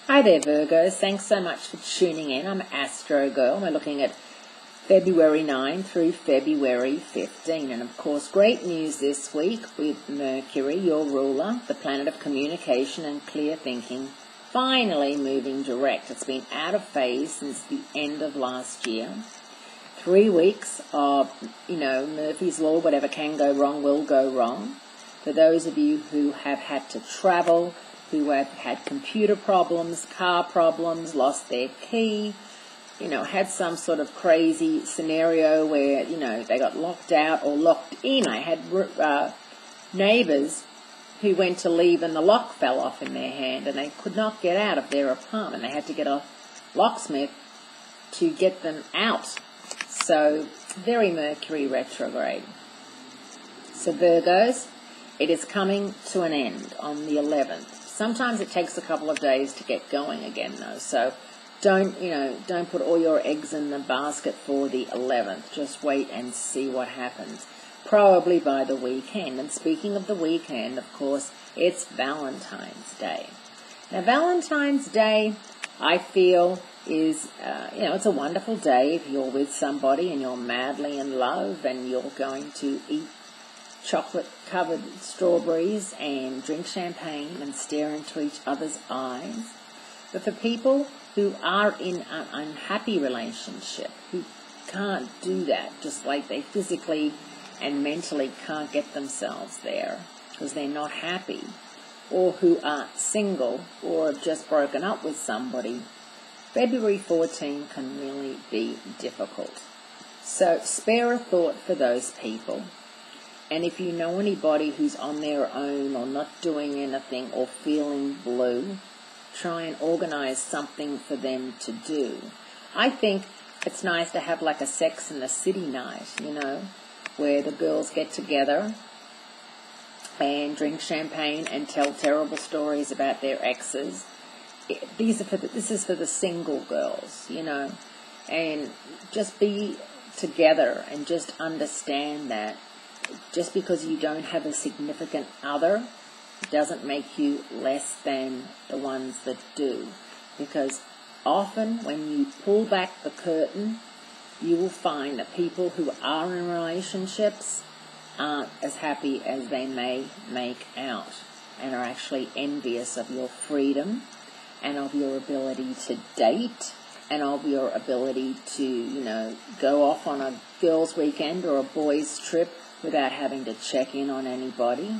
Hi there, Virgos. Thanks so much for tuning in. I'm Astrogirl. We're looking at February 9 through February 15. And, of course, great news this week with Mercury, your ruler, the planet of communication and clear thinking, finally moving direct. It's been out of phase since the end of last year. 3 weeks of, Murphy's Law, whatever can go wrong will go wrong. For those of you who have had to travel, who have had computer problems, car problems, lost their key, had some sort of crazy scenario where, they got locked out or locked in. I had neighbours who went to leave and the lock fell off in their hand and they could not get out of their apartment. They had to get a locksmith to get them out. So, very Mercury retrograde. So, Virgos, it is coming to an end on the 11th. Sometimes it takes a couple of days to get going again, though. So don't put all your eggs in the basket for the 11th. Just wait and see what happens. Probably by the weekend. And speaking of the weekend, of course, it's Valentine's Day. Now, Valentine's Day, I feel, is, it's a wonderful day if you're with somebody and you're madly in love and you're going to eat chocolate-covered strawberries and drink champagne and stare into each other's eyes. But for people who are in an unhappy relationship, who can't do that, just like they physically and mentally can't get themselves there because they're not happy, or who are single or have just broken up with somebody, February 14 can really be difficult. So spare a thought for those people. And if you know anybody who's on their own or not doing anything or feeling blue, try and organize something for them to do. I think it's nice to have like a Sex in the City night, where the girls get together and drink champagne and tell terrible stories about their exes. This is for the single girls, and just be together and just understand that just because you don't have a significant other doesn't make you less than the ones that do. Because often when you pull back the curtain, you will find that people who are in relationships aren't as happy as they may make out and are actually envious of your freedom and of your ability to date and of your ability to, go off on a girls' weekend or a boys' trip without having to check in on anybody,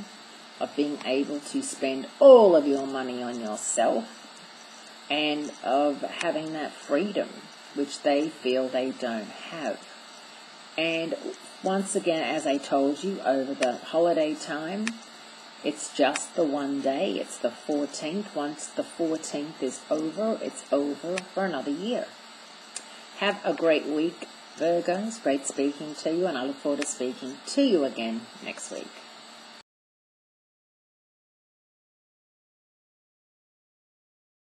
of being able to spend all of your money on yourself, and of having that freedom, which they feel they don't have. And once again, as I told you, over the holiday time, it's just the one day. It's the 14th. Once the 14th is over, it's over for another year. Have a great week, Virgos. Great speaking to you, and I look forward to speaking to you again next week.